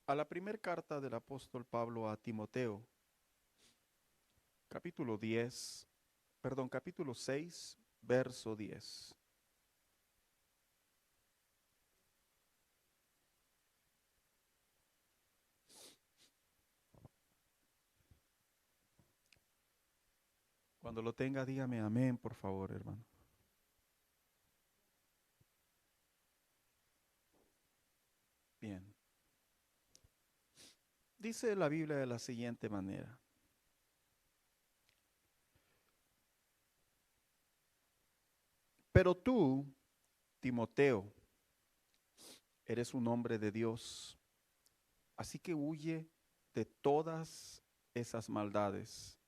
A la primera carta del apóstol Pablo a Timoteo, capítulo 6, verso 10. Cuando lo tenga, dígame amén, por favor, hermano. Bien. Dice la Biblia de la siguiente manera. Pero tú, Timoteo, eres un hombre de Dios, así que huye de todas esas maldades.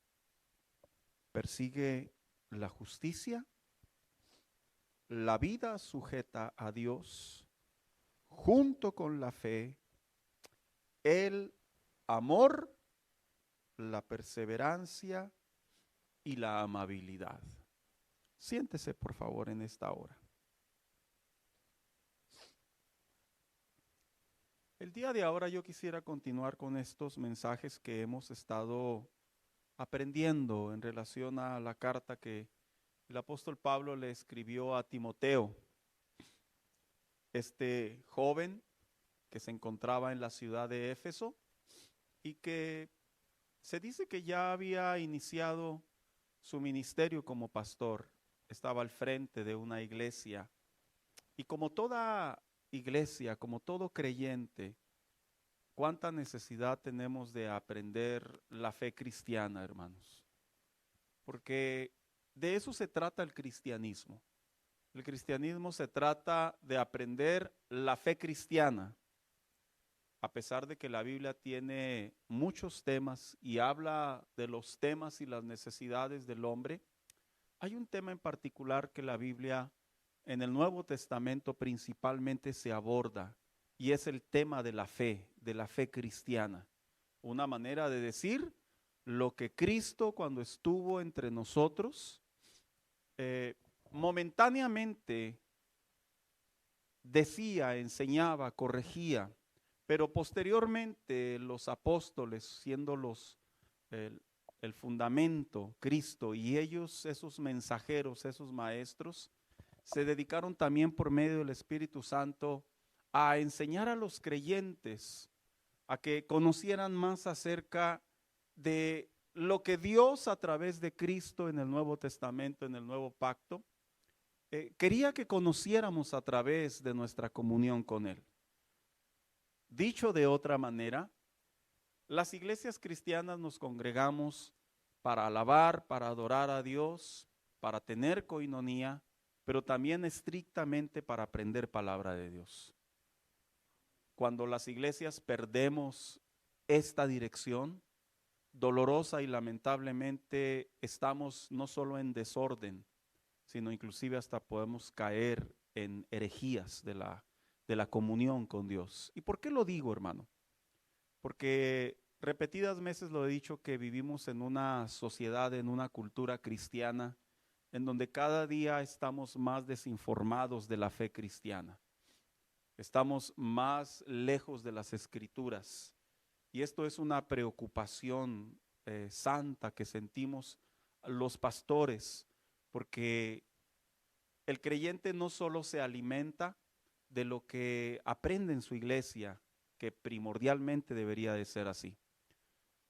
Persigue la justicia, la vida sujeta a Dios, junto con la fe, el amor, la perseverancia y la amabilidad. Siéntese, por favor, en esta hora. El día de ahora yo quisiera continuar con estos mensajes que hemos estado aprendiendo en relación a la carta que el apóstol Pablo le escribió a Timoteo, este joven que se encontraba en la ciudad de Éfeso y que se dice que ya había iniciado su ministerio como pastor. Estaba al frente de una iglesia y como toda iglesia, como todo creyente, cuánta necesidad tenemos de aprender la fe cristiana, hermanos. Porque de eso se trata el cristianismo. El cristianismo se trata de aprender la fe cristiana. A pesar de que la Biblia tiene muchos temas y habla de los temas y las necesidades del hombre, hay un tema en particular que la Biblia en el Nuevo Testamento principalmente se aborda, y es el tema de la fe cristiana. Una manera de decir lo que Cristo cuando estuvo entre nosotros, momentáneamente decía, enseñaba, corregía, pero posteriormente los apóstoles, siendo el, el fundamento, Cristo, y ellos, esos mensajeros, esos maestros, se dedicaron también por medio del Espíritu Santo a enseñar a los creyentes a que conocieran más acerca de lo que Dios a través de Cristo en el Nuevo Testamento, en el Nuevo Pacto, quería que conociéramos a través de nuestra comunión con Él. Dicho de otra manera, las iglesias cristianas nos congregamos para alabar, para adorar a Dios, para tener coinonía, pero también estrictamente para aprender palabra de Dios. Cuando las iglesias perdemos esta dirección, dolorosa y lamentablemente estamos no solo en desorden, sino inclusive hasta podemos caer en herejías de la comunión con Dios. ¿Y por qué lo digo, hermano? Porque repetidas veces lo he dicho que vivimos en una sociedad, en una cultura cristiana, en donde cada día estamos más desinformados de la fe cristiana. Estamos más lejos de las escrituras. Y esto es una preocupación santa que sentimos los pastores, porque el creyente no solo se alimenta de lo que aprende en su iglesia, que primordialmente debería de ser así.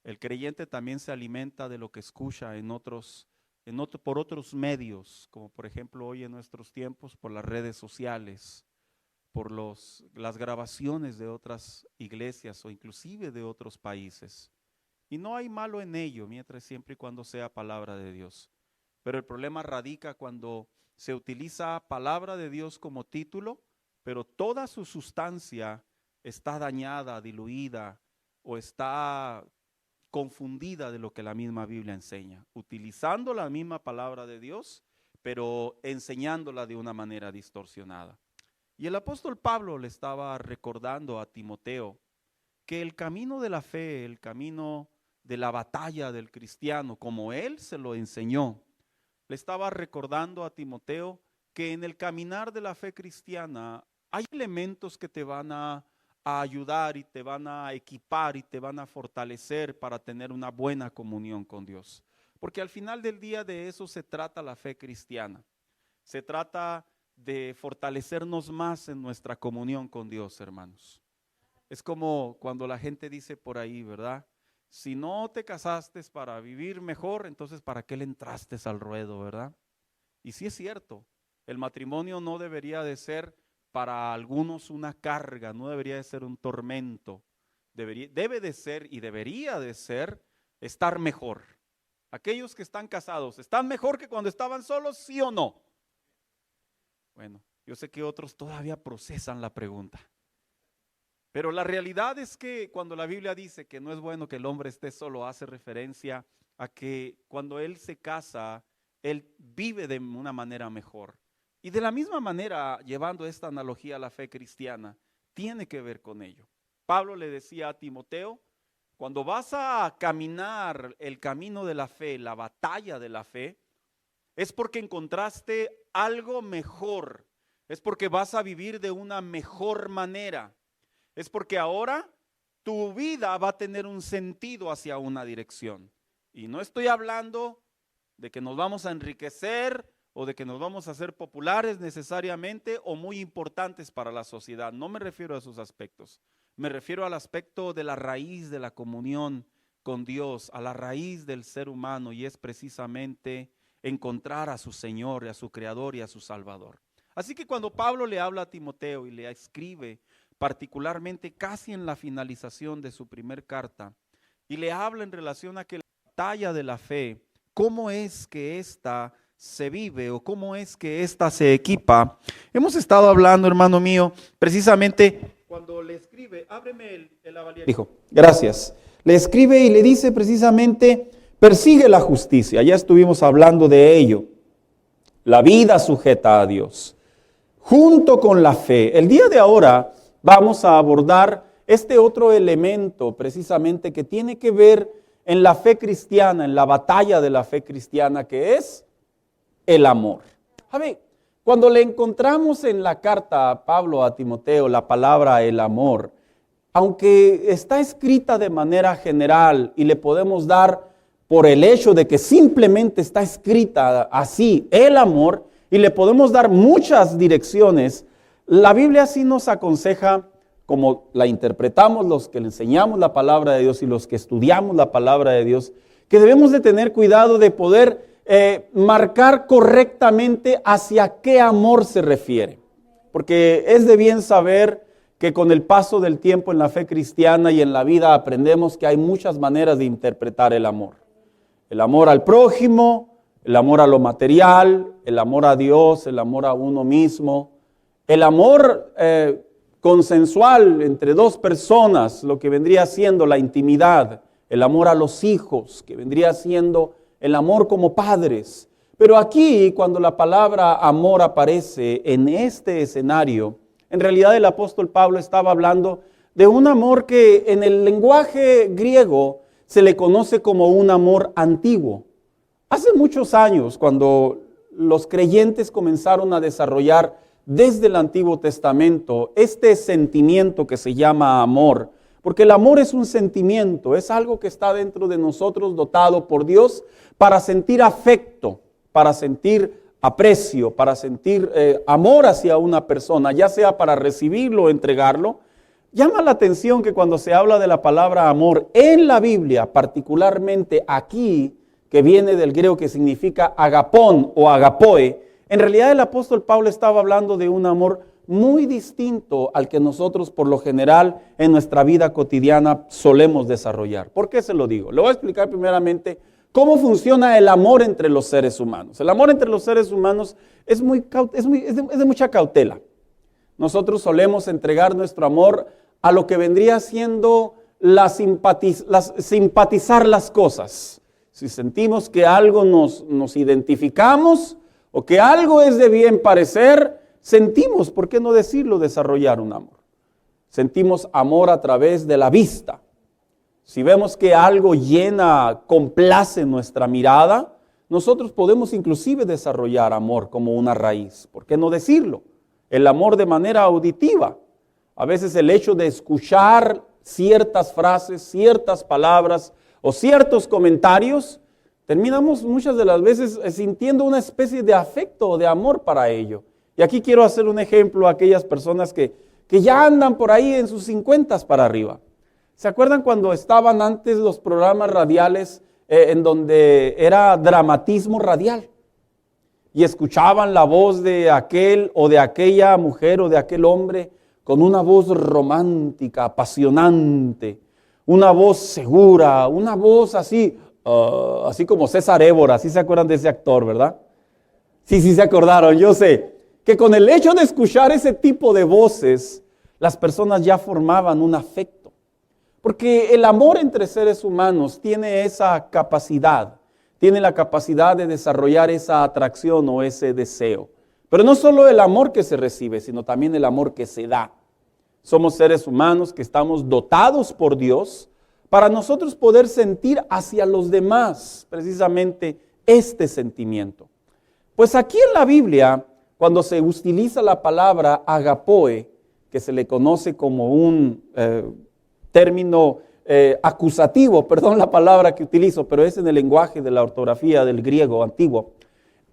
El creyente también se alimenta de lo que escucha por otros medios, como por ejemplo hoy en nuestros tiempos, por las redes sociales, por las grabaciones de otras iglesias o inclusive de otros países. Y no hay malo en ello, mientras siempre y cuando sea palabra de Dios. Pero el problema radica cuando se utiliza palabra de Dios como título, pero toda su sustancia está dañada, diluida o está confundida de lo que la misma Biblia enseña, utilizando la misma palabra de Dios, pero enseñándola de una manera distorsionada. Y el apóstol Pablo le estaba recordando a Timoteo que el camino de la fe, el camino de la batalla del cristiano, como él se lo enseñó, le estaba recordando a Timoteo que en el caminar de la fe cristiana hay elementos que te van a a ayudar y te van a equipar y te van a fortalecer para tener una buena comunión con Dios. Porque al final del día de eso se trata la fe cristiana. Se trata de fortalecernos más en nuestra comunión con Dios, hermanos. Es como cuando la gente dice por ahí, ¿verdad? Si no te casaste para vivir mejor, entonces ¿para qué le entraste al ruedo, verdad? Y sí es cierto, el matrimonio no debería de ser para algunos una carga, no debería de ser un tormento. Debe de ser y debería de ser estar mejor. Aquellos que están casados, ¿están mejor que cuando estaban solos, sí o no? Bueno, yo sé que otros todavía procesan la pregunta. Pero la realidad es que cuando la Biblia dice que no es bueno que el hombre esté solo, hace referencia a que cuando él se casa, él vive de una manera mejor. Y de la misma manera, llevando esta analogía a la fe cristiana, tiene que ver con ello. Pablo le decía a Timoteo, cuando vas a caminar el camino de la fe, la batalla de la fe, es porque encontraste algo mejor, es porque vas a vivir de una mejor manera, es porque ahora tu vida va a tener un sentido hacia una dirección. Y no estoy hablando de que nos vamos a enriquecer o de que nos vamos a hacer populares necesariamente o muy importantes para la sociedad. No me refiero a esos aspectos. Me refiero al aspecto de la raíz de la comunión con Dios, a la raíz del ser humano, y es precisamente encontrar a su Señor, a su Creador y a su Salvador. Así que cuando Pablo le habla a Timoteo y le escribe, particularmente casi en la finalización de su primer carta, y le habla en relación a que la batalla de la fe, cómo es que ésta se vive o cómo es que ésta se equipa. Hemos estado hablando, hermano mío, precisamente cuando le escribe, ábreme el lavalier. Dijo, gracias. Le escribe y le dice precisamente, persigue la justicia. Ya estuvimos hablando de ello. La vida sujeta a Dios, junto con la fe. El día de ahora vamos a abordar este otro elemento precisamente que tiene que ver en la fe cristiana, en la batalla de la fe cristiana, que es el amor. A ver, cuando le encontramos en la carta a Pablo a Timoteo la palabra el amor, aunque está escrita de manera general y le podemos dar por el hecho de que simplemente está escrita así, el amor, y le podemos dar muchas direcciones, la Biblia sí nos aconseja, como la interpretamos los que le enseñamos la palabra de Dios y los que estudiamos la palabra de Dios, que debemos de tener cuidado de poder marcar correctamente hacia qué amor se refiere. Porque es de bien saber que con el paso del tiempo en la fe cristiana y en la vida aprendemos que hay muchas maneras de interpretar el amor. El amor al prójimo, el amor a lo material, el amor a Dios, el amor a uno mismo, el amor consensual entre dos personas, lo que vendría siendo la intimidad, el amor a los hijos, que vendría siendo el amor como padres. Pero aquí, cuando la palabra amor aparece en este escenario, en realidad el apóstol Pablo estaba hablando de un amor que en el lenguaje griego se le conoce como un amor antiguo. Hace muchos años, cuando los creyentes comenzaron a desarrollar desde el Antiguo Testamento este sentimiento que se llama amor, porque el amor es un sentimiento, es algo que está dentro de nosotros dotado por Dios para sentir afecto, para sentir aprecio, para sentir amor hacia una persona, ya sea para recibirlo o entregarlo. Llama la atención que cuando se habla de la palabra amor en la Biblia, particularmente aquí, que viene del griego que significa agapón o agapoe, en realidad el apóstol Pablo estaba hablando de un amor muy distinto al que nosotros por lo general en nuestra vida cotidiana solemos desarrollar. ¿Por qué se lo digo? Le voy a explicar primeramente cómo funciona el amor entre los seres humanos. El amor entre los seres humanos es de mucha cautela. Nosotros solemos entregar nuestro amor a lo que vendría siendo simpatizar las cosas. Si sentimos que algo nos identificamos o que algo es de bien parecer, sentimos, ¿por qué no decirlo?, desarrollar un amor. Sentimos amor a través de la vista. Si vemos que algo complace nuestra mirada, nosotros podemos inclusive desarrollar amor como una raíz. ¿Por qué no decirlo? El amor de manera auditiva. A veces el hecho de escuchar ciertas frases, ciertas palabras o ciertos comentarios, terminamos muchas de las veces sintiendo una especie de afecto o de amor para ello. Y aquí quiero hacer un ejemplo a aquellas personas que ya andan por ahí en sus 50 para arriba. ¿Se acuerdan cuando estaban antes los programas radiales en donde era dramatismo radial? Y escuchaban la voz de aquel o de aquella mujer o de aquel hombre con una voz romántica, apasionante, una voz segura, una voz así, así como César Évora. ¿Sí se acuerdan de ese actor, verdad? Sí se acordaron, yo sé. Que con el hecho de escuchar ese tipo de voces, las personas ya formaban un afecto. Porque el amor entre seres humanos tiene esa capacidad, tiene la capacidad de desarrollar esa atracción o ese deseo. Pero no solo el amor que se recibe, sino también el amor que se da. Somos seres humanos que estamos dotados por Dios para nosotros poder sentir hacia los demás precisamente este sentimiento. Pues aquí en la Biblia, cuando se utiliza la palabra agapoe, que se le conoce como un término acusativo, perdón la palabra que utilizo, pero es en el lenguaje de la ortografía del griego antiguo,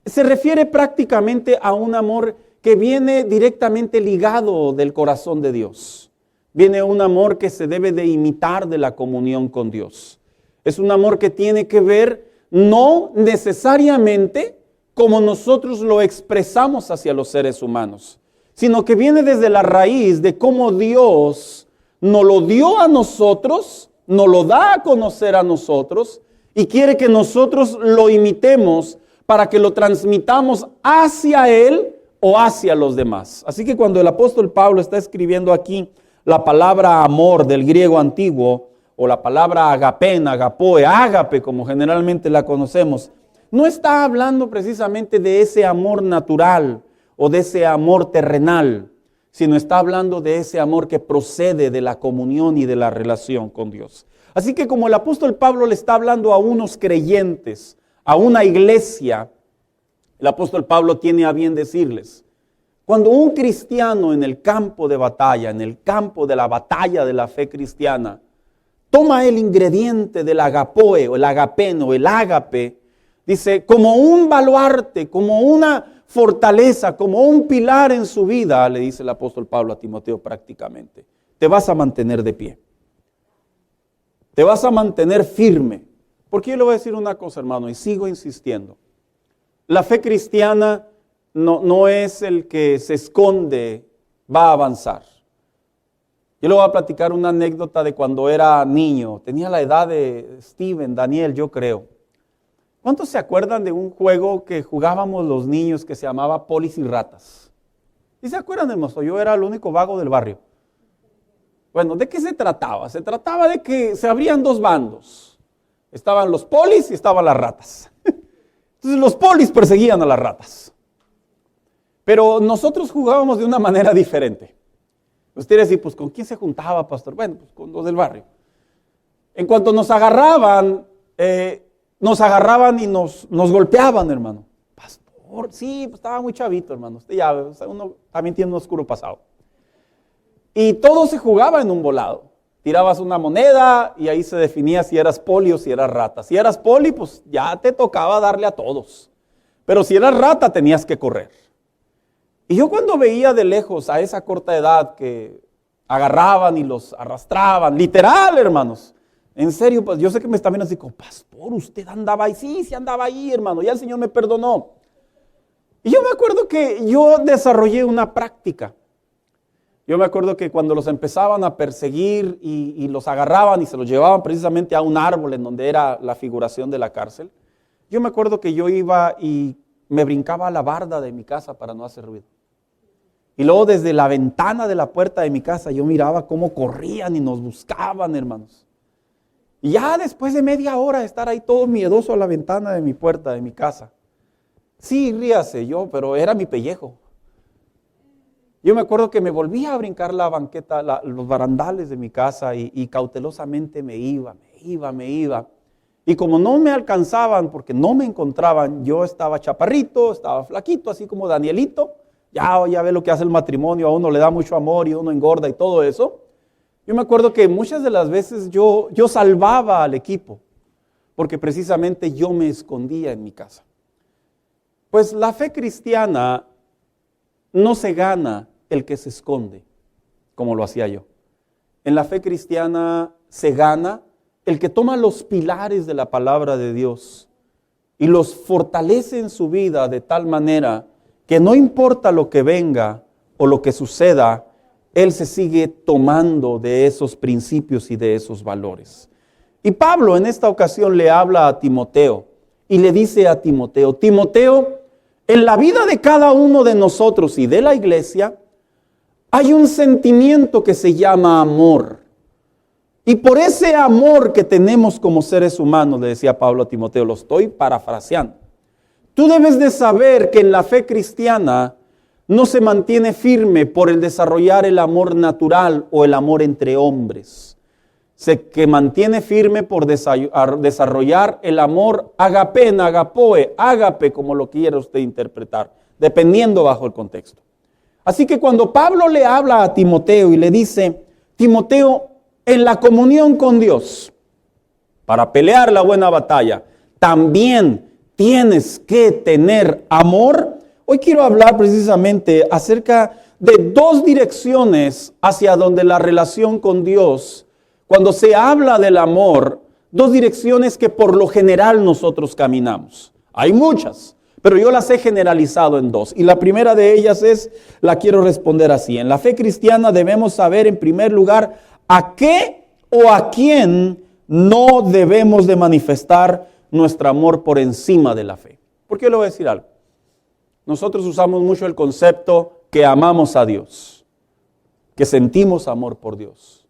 se refiere prácticamente a un amor que viene directamente ligado del corazón de Dios. Viene un amor que se debe de imitar de la comunión con Dios. Es un amor que tiene que ver no necesariamente como nosotros lo expresamos hacia los seres humanos, sino que viene desde la raíz de cómo Dios nos lo dio a nosotros, nos lo da a conocer a nosotros y quiere que nosotros lo imitemos para que lo transmitamos hacia Él o hacia los demás. Así que cuando el apóstol Pablo está escribiendo aquí la palabra amor del griego antiguo o la palabra agapen, agapoe, ágape como generalmente la conocemos, no está hablando precisamente de ese amor natural o de ese amor terrenal, sino está hablando de ese amor que procede de la comunión y de la relación con Dios. Así que como el apóstol Pablo le está hablando a unos creyentes, a una iglesia, el apóstol Pablo tiene a bien decirles, cuando un cristiano en el campo de batalla, en el campo de la batalla de la fe cristiana, toma el ingrediente del agapoe o el agapen o el ágape, dice, como un baluarte, como una fortaleza, como un pilar en su vida, le dice el apóstol Pablo a Timoteo prácticamente, te vas a mantener de pie. Te vas a mantener firme. Porque yo le voy a decir una cosa, hermano, y sigo insistiendo. La fe cristiana no es el que se esconde, va a avanzar. Yo le voy a platicar una anécdota de cuando era niño. Tenía la edad de Steven, Daniel, yo creo. ¿Cuántos se acuerdan de un juego que jugábamos los niños que se llamaba Polis y Ratas? ¿Y se acuerdan, hermoso? Yo era el único vago del barrio. Bueno, ¿de qué se trataba? Se trataba de que se abrían dos bandos. Estaban los polis y estaban las ratas. Entonces los polis perseguían a las ratas. Pero nosotros jugábamos de una manera diferente. Ustedes dicen, pues ¿con quién se juntaba, pastor? Bueno, pues con los del barrio. En cuanto nos agarraban y nos golpeaban, hermano. Pastor, sí, pues estaba muy chavito, hermano. Usted ya, uno también tiene un oscuro pasado. Y todo se jugaba en un volado. Tirabas una moneda y ahí se definía si eras poli o si eras rata. Si eras poli, pues ya te tocaba darle a todos. Pero si eras rata, tenías que correr. Y yo cuando veía de lejos a esa corta edad que agarraban y los arrastraban, literal, hermanos. En serio, pues yo sé que me están viendo así como, pastor, usted andaba ahí. Sí andaba ahí, hermano. Ya el Señor me perdonó. Y yo me acuerdo que yo desarrollé una práctica. Yo me acuerdo que cuando los empezaban a perseguir y los agarraban y se los llevaban precisamente a un árbol en donde era la figuración de la cárcel, yo me acuerdo que yo iba y me brincaba a la barda de mi casa para no hacer ruido. Y luego desde la ventana de la puerta de mi casa yo miraba cómo corrían y nos buscaban, hermanos. Y ya después de media hora de estar ahí todo miedoso a la ventana de mi puerta, de mi casa. Sí, ríase yo, pero era mi pellejo. Yo me acuerdo que me volvía a brincar la banqueta, los barandales de mi casa y cautelosamente me iba. Y como no me alcanzaban porque no me encontraban, yo estaba chaparrito, estaba flaquito, así como Danielito. Ya ve lo que hace el matrimonio, a uno le da mucho amor y uno engorda y todo eso. Yo me acuerdo que muchas de las veces yo salvaba al equipo, porque precisamente yo me escondía en mi casa. Pues la fe cristiana no se gana el que se esconde, como lo hacía yo. En la fe cristiana se gana el que toma los pilares de la palabra de Dios y los fortalece en su vida de tal manera que no importa lo que venga o lo que suceda, él se sigue tomando de esos principios y de esos valores. Y Pablo en esta ocasión le habla a Timoteo y le dice a Timoteo, Timoteo, en la vida de cada uno de nosotros y de la iglesia hay un sentimiento que se llama amor. Y por ese amor que tenemos como seres humanos, le decía Pablo a Timoteo, lo estoy parafraseando. Tú debes de saber que en la fe cristiana no se mantiene firme por el desarrollar el amor natural o el amor entre hombres. Que mantiene firme por desarrollar el amor agapen, agapoe, ágape, como lo quiera usted interpretar, dependiendo bajo el contexto. Así que cuando Pablo le habla a Timoteo y le dice, Timoteo, en la comunión con Dios, para pelear la buena batalla, también tienes que tener amor. Hoy quiero hablar precisamente acerca de dos direcciones hacia donde la relación con Dios, cuando se habla del amor, dos direcciones que por lo general nosotros caminamos. Hay muchas, pero yo las he generalizado en dos. Y la primera de ellas la quiero responder así. En la fe cristiana debemos saber en primer lugar a qué o a quién no debemos de manifestar nuestro amor por encima de la fe. ¿Por qué le voy a decir algo? Nosotros usamos mucho el concepto que amamos a Dios, que sentimos amor por Dios,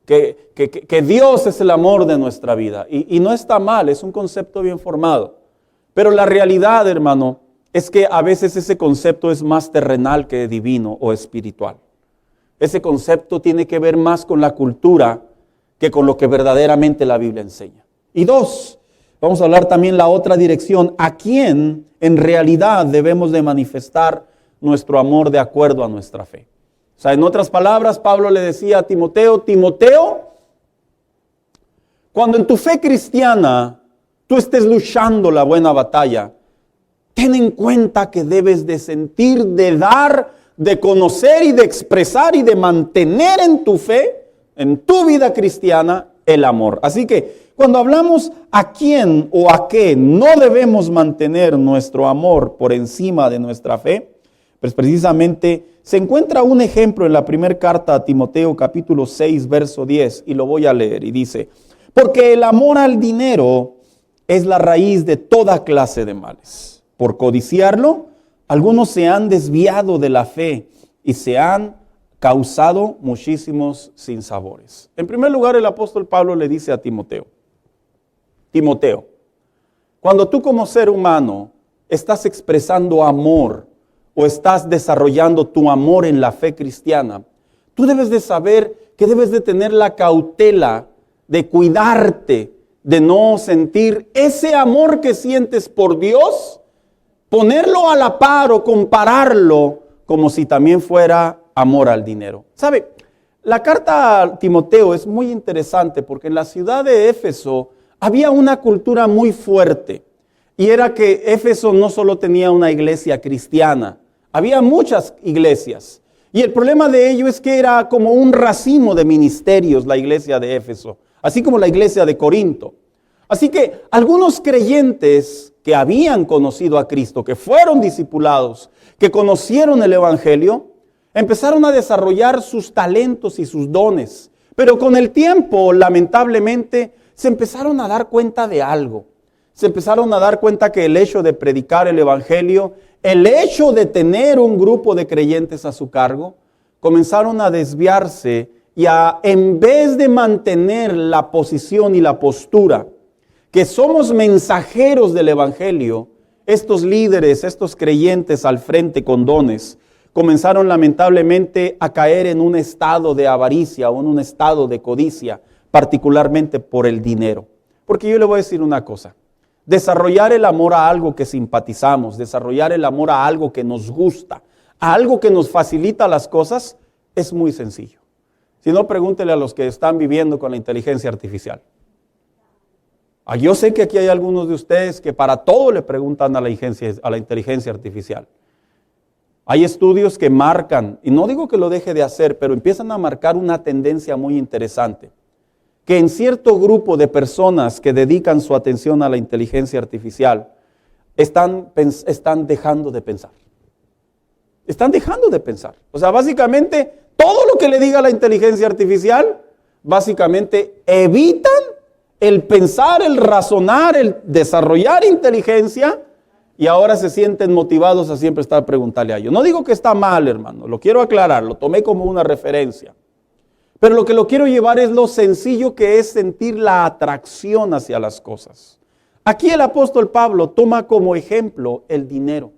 que Dios es el amor de nuestra vida. Y no está mal, es un concepto bien formado. Pero la realidad, hermano, es que a veces ese concepto es más terrenal que divino o espiritual. Ese concepto tiene que ver más con la cultura que con lo que verdaderamente la Biblia enseña. Y dos, vamos a hablar también la otra dirección, a quién en realidad debemos de manifestar nuestro amor de acuerdo a nuestra fe. O sea, en otras palabras, Pablo le decía a Timoteo, Timoteo, cuando en tu fe cristiana tú estés luchando la buena batalla, ten en cuenta que debes de sentir, de dar, de conocer y de expresar y de mantener en tu fe, en tu vida cristiana, el amor. Así que cuando hablamos a quién o a qué no debemos mantener nuestro amor por encima de nuestra fe, pues precisamente se encuentra un ejemplo en la primera carta a Timoteo capítulo 6 verso 10 y lo voy a leer y dice, porque el amor al dinero es la raíz de toda clase de males. Por codiciarlo, algunos se han desviado de la fe y se han causado muchísimos sinsabores. En primer lugar, el apóstol Pablo le dice a Timoteo, Timoteo, cuando tú como ser humano estás expresando amor o estás desarrollando tu amor en la fe cristiana, tú debes de saber que debes de tener la cautela de cuidarte, de no sentir ese amor que sientes por Dios, ponerlo a la par o compararlo como si también fuera amor al dinero. ¿Sabe? La carta a Timoteo es muy interesante porque en la ciudad de Éfeso había una cultura muy fuerte y era que Éfeso no solo tenía una iglesia cristiana, había muchas iglesias. Y el problema de ello es que era como un racimo de ministerios la iglesia de Éfeso, así como la iglesia de Corinto. Así que algunos creyentes que habían conocido a Cristo, que fueron discipulados, que conocieron el evangelio, empezaron a desarrollar sus talentos y sus dones. Pero con el tiempo, lamentablemente, se empezaron a dar cuenta de algo. Se empezaron a dar cuenta que el hecho de predicar el evangelio, el hecho de tener un grupo de creyentes a su cargo, comenzaron a desviarse y en vez de mantener la posición y la postura, que somos mensajeros del evangelio, estos líderes, estos creyentes al frente con dones, comenzaron lamentablemente a caer en un estado de avaricia o en un estado de codicia, particularmente por el dinero. Porque yo le voy a decir una cosa, desarrollar el amor a algo que simpatizamos, desarrollar el amor a algo que nos gusta, algo que nos facilita las cosas, es muy sencillo. Si no, pregúntele a los que están viviendo con la inteligencia artificial. Yo sé que aquí hay algunos de ustedes que para todo le preguntan a la inteligencia artificial. Hay estudios que marcan, y no digo que lo deje de hacer, pero empiezan a marcar una tendencia muy interesante. Que en cierto grupo de personas que dedican su atención a la inteligencia artificial, están dejando de pensar. Están dejando de pensar. O sea, básicamente, todo lo que le diga la inteligencia artificial, básicamente evitan el pensar, el razonar, el desarrollar inteligencia, y ahora se sienten motivados a siempre estar preguntarle a ellos. No digo que está mal, hermano, lo quiero aclarar, lo tomé como una referencia. Pero lo que lo quiero llevar es lo sencillo que es sentir la atracción hacia las cosas. Aquí el apóstol Pablo toma como ejemplo el dinero.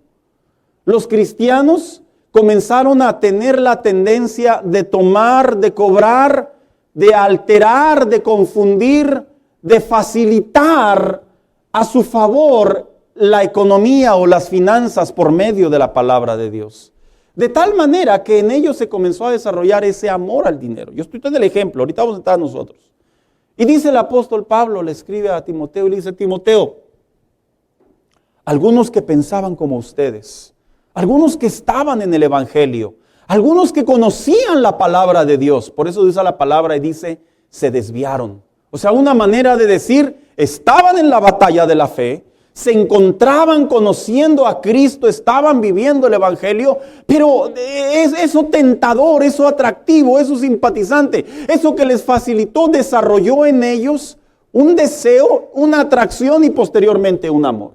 Los cristianos comenzaron a tener la tendencia de tomar, de cobrar, de alterar, de confundir, de facilitar a su favor la economía o las finanzas por medio de la palabra de Dios. De tal manera que en ellos se comenzó a desarrollar ese amor al dinero. Yo estoy dando el ejemplo, ahorita vamos a entrar nosotros. Y dice el apóstol Pablo, le escribe a Timoteo y le dice: Timoteo, algunos que pensaban como ustedes, algunos que estaban en el evangelio, algunos que conocían la palabra de Dios, por eso usa la palabra y dice, se desviaron. O sea, una manera de decir, estaban en la batalla de la fe, se encontraban conociendo a Cristo, estaban viviendo el evangelio, pero eso tentador, eso atractivo, eso simpatizante, eso que les facilitó, desarrolló en ellos un deseo, una atracción y posteriormente un amor.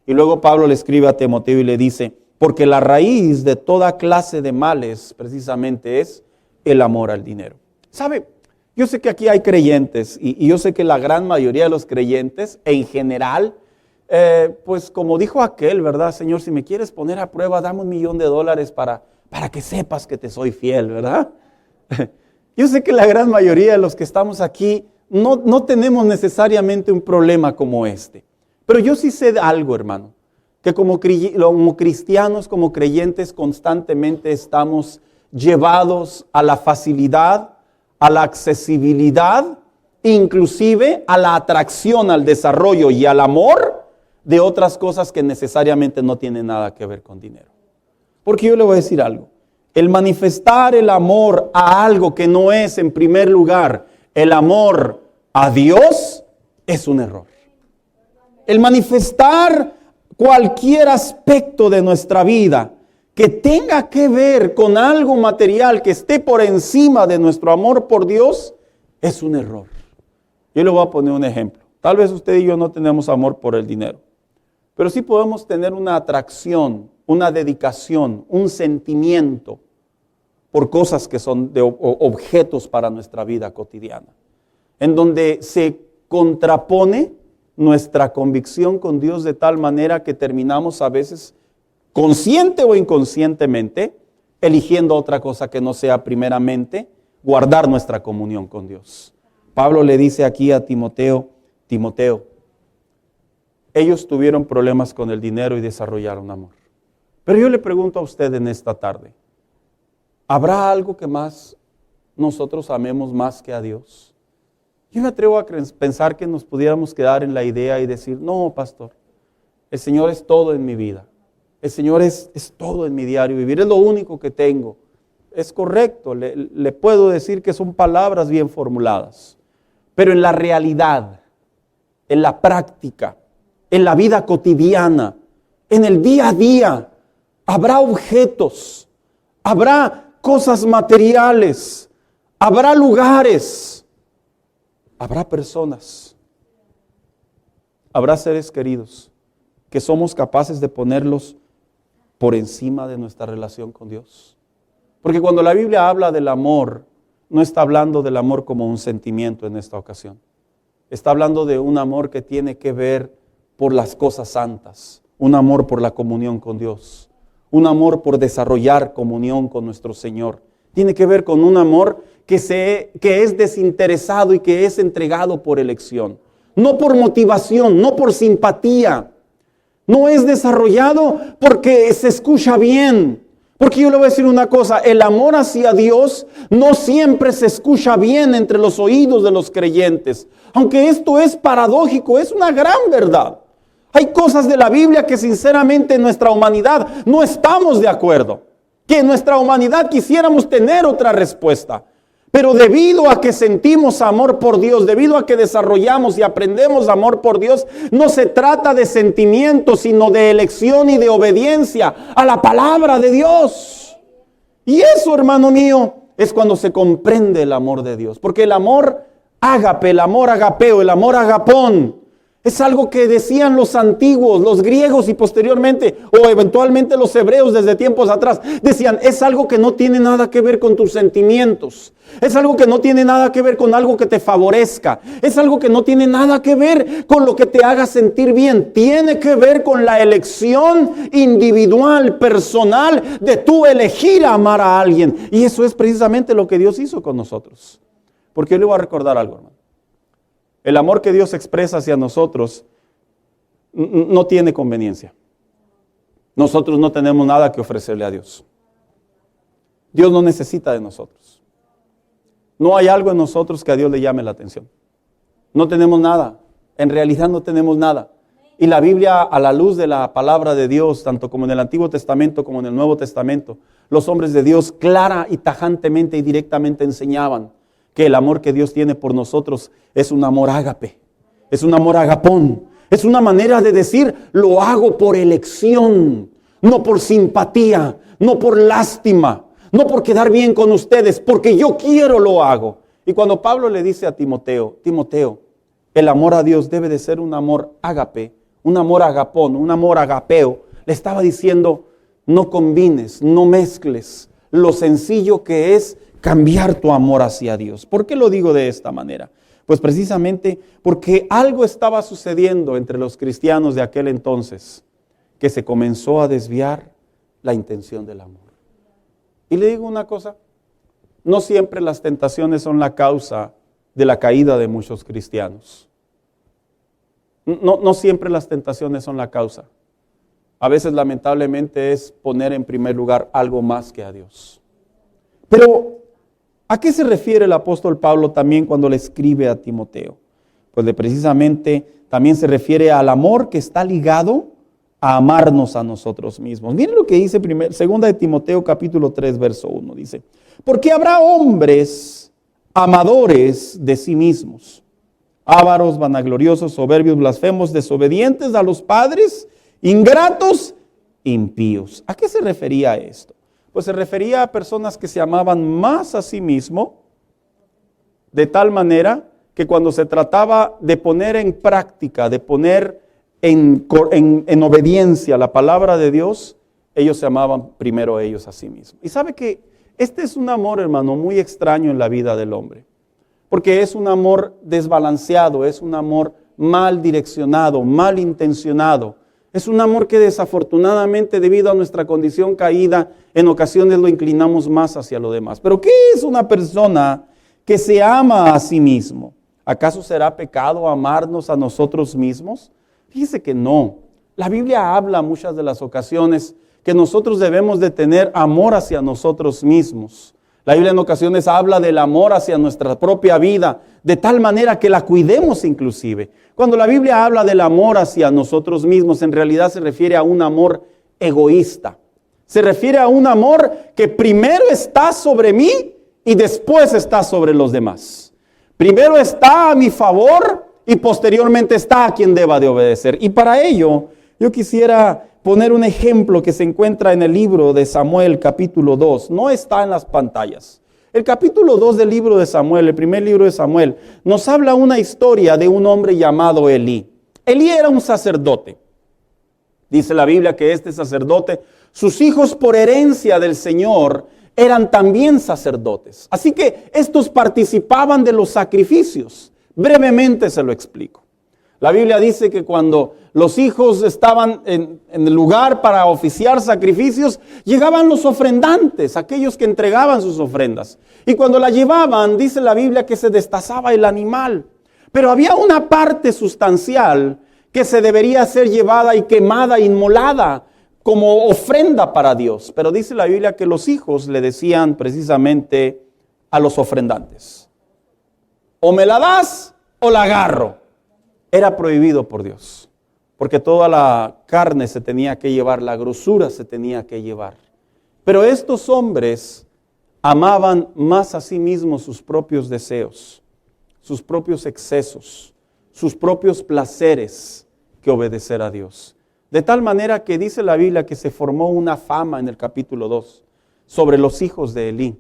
Y luego Pablo le escribe a Timoteo y le dice, porque la raíz de toda clase de males precisamente es el amor al dinero. ¿Sabe? Yo sé que aquí hay creyentes y yo sé que la gran mayoría de los creyentes en general, pues como dijo aquel, ¿verdad? Señor, si me quieres poner a prueba, dame $1,000,000 para que sepas que te soy fiel, ¿verdad? Yo sé que la gran mayoría de los que estamos aquí no tenemos necesariamente un problema como este. Pero yo sí sé algo, hermano, que como cristianos, como creyentes, constantemente estamos llevados a la facilidad, a la accesibilidad, inclusive a la atracción, al desarrollo y al amor de otras cosas que necesariamente no tienen nada que ver con dinero. Porque yo le voy a decir algo, el manifestar el amor a algo que no es en primer lugar el amor a Dios es un error. El manifestar cualquier aspecto de nuestra vida que tenga que ver con algo material que esté por encima de nuestro amor por Dios es un error. Yo le voy a poner un ejemplo. Tal vez usted y yo no tenemos amor por el dinero, pero sí podemos tener una atracción, una dedicación, un sentimiento por cosas que son de objetos para nuestra vida cotidiana, en donde se contrapone nuestra convicción con Dios de tal manera que terminamos a veces, consciente o inconscientemente, eligiendo otra cosa que no sea primeramente guardar nuestra comunión con Dios. Pablo le dice aquí a Timoteo, ellos tuvieron problemas con el dinero y desarrollaron amor. Pero yo le pregunto a usted en esta tarde, ¿habrá algo que más nosotros amemos más que a Dios? Yo me atrevo a pensar que nos pudiéramos quedar en la idea y decir, no, pastor, el Señor es todo en mi vida. El Señor es todo en mi diario vivir, es lo único que tengo. Es correcto, le puedo decir que son palabras bien formuladas. Pero en la realidad, en la práctica, en la vida cotidiana, en el día a día, habrá objetos, habrá cosas materiales, habrá lugares, habrá personas, habrá seres queridos que somos capaces de ponerlos por encima de nuestra relación con Dios. Porque cuando la Biblia habla del amor, no está hablando del amor como un sentimiento en esta ocasión. Está hablando de un amor que tiene que ver por las cosas santas, un amor por la comunión con Dios, un amor por desarrollar comunión con nuestro Señor. Tiene que ver con un amor que es desinteresado y que es entregado por elección. No por motivación, no por simpatía. No es desarrollado porque se escucha bien, Porque yo le voy a decir una cosa, el amor hacia Dios no siempre se escucha bien entre los oídos de los creyentes. Aunque esto es paradójico, es una gran verdad. Hay cosas de la Biblia que sinceramente en nuestra humanidad no estamos de acuerdo. Que en nuestra humanidad quisiéramos tener otra respuesta. Pero debido a que sentimos amor por Dios, debido a que desarrollamos y aprendemos amor por Dios, no se trata de sentimientos, sino de elección y de obediencia a la palabra de Dios. Y eso, hermano mío, es cuando se comprende el amor de Dios. Porque el amor ágape, el amor agapeo, el amor agapón, es algo que decían los antiguos, los griegos y posteriormente, o eventualmente los hebreos desde tiempos atrás. Decían, es algo que no tiene nada que ver con tus sentimientos. Es algo que no tiene nada que ver con algo que te favorezca. Es algo que no tiene nada que ver con lo que te haga sentir bien. Tiene que ver con la elección individual, personal, de tú elegir amar a alguien. Y eso es precisamente lo que Dios hizo con nosotros. Porque yo le voy a recordar algo, hermano. El amor que Dios expresa hacia nosotros no tiene conveniencia. Nosotros no tenemos nada que ofrecerle a Dios. Dios no necesita de nosotros. No hay algo en nosotros que a Dios le llame la atención. No tenemos nada. En realidad no tenemos nada. Y la Biblia, a la luz de la palabra de Dios, tanto como en el Antiguo Testamento como en el Nuevo Testamento, los hombres de Dios clara y tajantemente y directamente enseñaban que el amor que Dios tiene por nosotros es un amor ágape, es un amor agapón, es una manera de decir, lo hago por elección, no por simpatía, no por lástima, no por quedar bien con ustedes, porque yo quiero lo hago. Y cuando Pablo le dice a Timoteo, Timoteo, el amor a Dios debe de ser un amor ágape, un amor agapón, un amor agapeo, le estaba diciendo, no combines, no mezcles lo sencillo que es cambiar tu amor hacia Dios. ¿Por qué lo digo de esta manera? Pues precisamente porque algo estaba sucediendo entre los cristianos de aquel entonces que se comenzó a desviar la intención del amor. Y le digo una cosa, no siempre las tentaciones son la causa de la caída de muchos cristianos. No siempre las tentaciones son la causa. A veces lamentablemente es poner en primer lugar algo más que a Dios. Pero ¿a qué se refiere el apóstol Pablo también cuando le escribe a Timoteo? Pues precisamente también se refiere al amor que está ligado a amarnos a nosotros mismos. Miren lo que dice 2 de Timoteo capítulo 3 verso 1. Dice, porque habrá hombres amadores de sí mismos, ávaros, vanagloriosos, soberbios, blasfemos, desobedientes a los padres, ingratos, impíos. ¿A qué se refería esto? Pues se refería a personas que se amaban más a sí mismo, de tal manera que cuando se trataba de poner en práctica, de poner en obediencia la palabra de Dios, ellos se amaban primero ellos a sí mismos. Y sabe que este es un amor, hermano, muy extraño en la vida del hombre, porque es un amor desbalanceado, es un amor mal direccionado, mal intencionado. Es un amor que desafortunadamente, debido a nuestra condición caída, en ocasiones lo inclinamos más hacia lo demás. Pero ¿qué es una persona que se ama a sí mismo? ¿Acaso será pecado amarnos a nosotros mismos? Fíjese que no. La Biblia habla muchas de las ocasiones que nosotros debemos de tener amor hacia nosotros mismos. La Biblia en ocasiones habla del amor hacia nuestra propia vida, de tal manera que la cuidemos inclusive. Cuando la Biblia habla del amor hacia nosotros mismos, en realidad se refiere a un amor egoísta. Se refiere a un amor que primero está sobre mí y después está sobre los demás. Primero está a mi favor y posteriormente está a quien deba de obedecer. Y para ello, yo quisiera poner un ejemplo que se encuentra en el libro de Samuel, capítulo 2. No está en las pantallas. El capítulo 2 del libro de Samuel, el primer libro de Samuel, nos habla una historia de un hombre llamado Elí. Elí era un sacerdote. Dice la Biblia que este sacerdote, sus hijos por herencia del Señor, eran también sacerdotes. Así que estos participaban de los sacrificios. Brevemente se lo explico. La Biblia dice que cuando los hijos estaban en el lugar para oficiar sacrificios, llegaban los ofrendantes, aquellos que entregaban sus ofrendas. Y cuando la llevaban, dice la Biblia que se destazaba el animal. Pero había una parte sustancial que se debería ser llevada y quemada, inmolada, como ofrenda para Dios. Pero dice la Biblia que los hijos le decían precisamente a los ofrendantes: o me la das o la agarro. Era prohibido por Dios, porque toda la carne se tenía que llevar, la grosura se tenía que llevar. Pero estos hombres amaban más a sí mismos sus propios deseos, sus propios excesos, sus propios placeres, que obedecer a Dios. De tal manera que dice la Biblia que se formó una fama en el capítulo 2 sobre los hijos de Elí,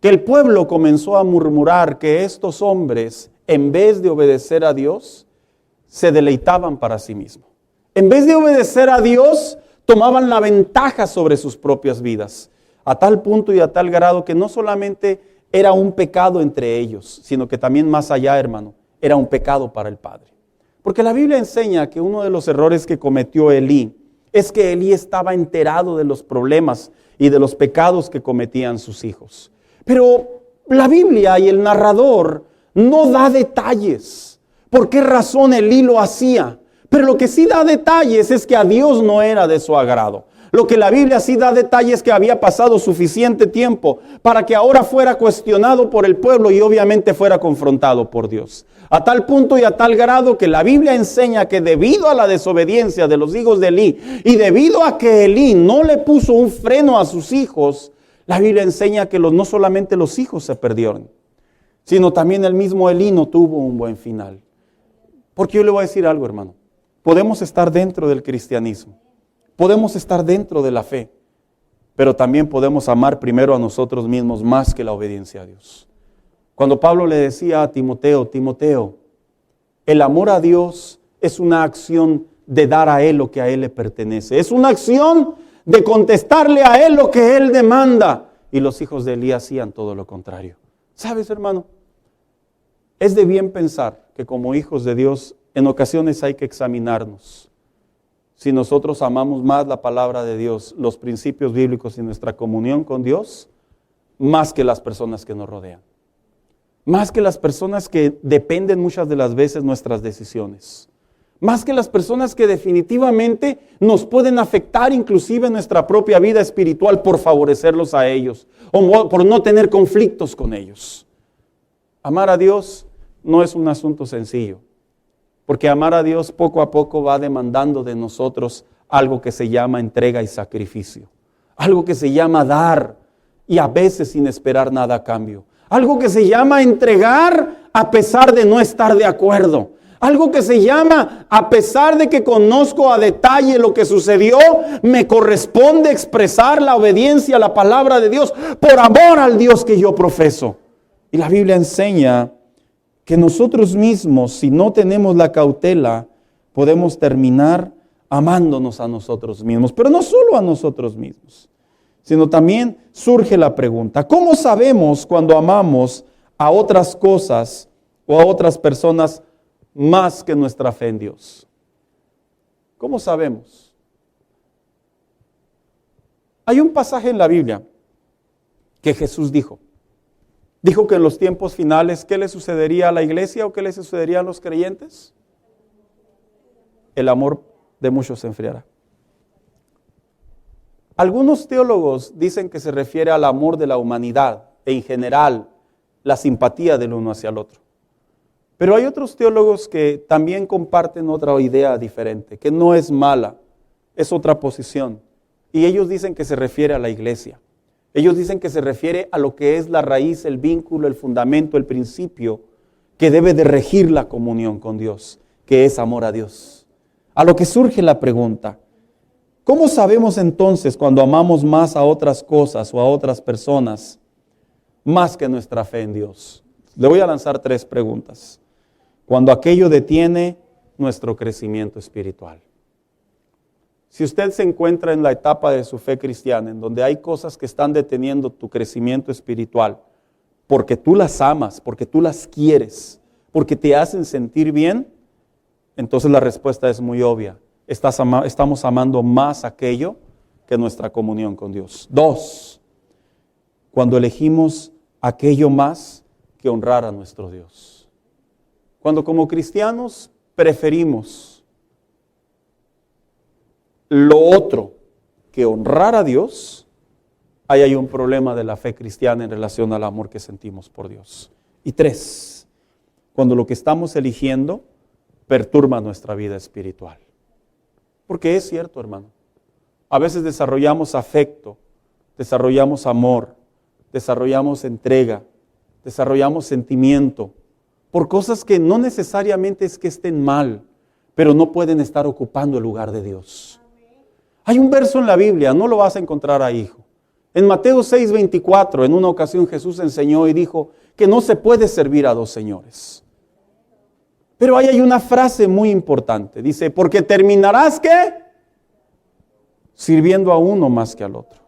que el pueblo comenzó a murmurar que estos hombres, en vez de obedecer a Dios, se deleitaban para sí mismos. En vez de obedecer a Dios, tomaban la ventaja sobre sus propias vidas, a tal punto y a tal grado que no solamente era un pecado entre ellos, sino que también más allá, hermano, era un pecado para el Padre. Porque la Biblia enseña que uno de los errores que cometió Elí es que Elí estaba enterado de los problemas y de los pecados que cometían sus hijos. Pero la Biblia y el narrador no da detalles. ¿Por qué razón Elí lo hacía? Pero lo que sí da detalles es que a Dios no era de su agrado. Lo que la Biblia sí da detalles es que había pasado suficiente tiempo para que ahora fuera cuestionado por el pueblo y obviamente fuera confrontado por Dios. A tal punto y a tal grado que la Biblia enseña que debido a la desobediencia de los hijos de Elí y debido a que Elí no le puso un freno a sus hijos, la Biblia enseña que no solamente los hijos se perdieron, sino también el mismo Elí no tuvo un buen final. Porque yo le voy a decir algo, hermano. Podemos estar dentro del cristianismo, podemos estar dentro de la fe, pero también podemos amar primero a nosotros mismos más que la obediencia a Dios. Cuando Pablo le decía a Timoteo, Timoteo, el amor a Dios es una acción de dar a Él lo que a Él le pertenece. Es una acción de contestarle a Él lo que Él demanda. Y los hijos de Elí hacían todo lo contrario. ¿Sabes, hermano? Es de bien pensar que como hijos de Dios, en ocasiones hay que examinarnos. Si nosotros amamos más la palabra de Dios, los principios bíblicos y nuestra comunión con Dios, más que las personas que nos rodean. Más que las personas que dependen muchas de las veces nuestras decisiones. Más que las personas que definitivamente nos pueden afectar inclusive en nuestra propia vida espiritual por favorecerlos a ellos o por no tener conflictos con ellos. Amar a Dios no es un asunto sencillo. Porque amar a Dios poco a poco va demandando de nosotros algo que se llama entrega y sacrificio. Algo que se llama dar y a veces sin esperar nada a cambio. Algo que se llama entregar a pesar de no estar de acuerdo. Algo que se llama a pesar de que conozco a detalle lo que sucedió, me corresponde expresar la obediencia a la palabra de Dios por amor al Dios que yo profeso. Y la Biblia enseña que nosotros mismos, si no tenemos la cautela, podemos terminar amándonos a nosotros mismos. Pero no solo a nosotros mismos, sino también surge la pregunta, ¿cómo sabemos cuando amamos a otras cosas o a otras personas más que nuestra fe en Dios? ¿Cómo sabemos? Hay un pasaje en la Biblia que Jesús dijo que en los tiempos finales, ¿qué le sucedería a la iglesia o qué le sucedería a los creyentes? El amor de muchos se enfriará. Algunos teólogos dicen que se refiere al amor de la humanidad e en general la simpatía del uno hacia el otro. Pero hay otros teólogos que también comparten otra idea diferente, que no es mala, es otra posición. Y ellos dicen que se refiere a la iglesia. Ellos dicen que se refiere a lo que es la raíz, el vínculo, el fundamento, el principio que debe de regir la comunión con Dios, que es amor a Dios. A lo que surge la pregunta, ¿cómo sabemos entonces cuando amamos más a otras cosas o a otras personas más que nuestra fe en Dios? Le voy a lanzar 3 preguntas. Cuando aquello detiene nuestro crecimiento espiritual. Si usted se encuentra en la etapa de su fe cristiana, en donde hay cosas que están deteniendo tu crecimiento espiritual, porque tú las amas, porque tú las quieres, porque te hacen sentir bien, entonces la respuesta es muy obvia. Estamos amando más aquello que nuestra comunión con Dios. 2, cuando elegimos aquello más que honrar a nuestro Dios. Cuando como cristianos preferimos lo otro que honrar a Dios, ahí hay un problema de la fe cristiana en relación al amor que sentimos por Dios. Y 3, cuando lo que estamos eligiendo perturba nuestra vida espiritual. Porque es cierto, hermano, a veces desarrollamos afecto, desarrollamos amor, desarrollamos entrega, desarrollamos sentimiento por cosas que no necesariamente es que estén mal, pero no pueden estar ocupando el lugar de Dios. Hay un verso en la Biblia, no lo vas a encontrar ahí, hijo. En Mateo 6:24, en una ocasión Jesús enseñó y dijo que no se puede servir a dos señores. Pero ahí hay una frase muy importante. Dice, porque terminarás, ¿qué? Sirviendo a uno más que al otro.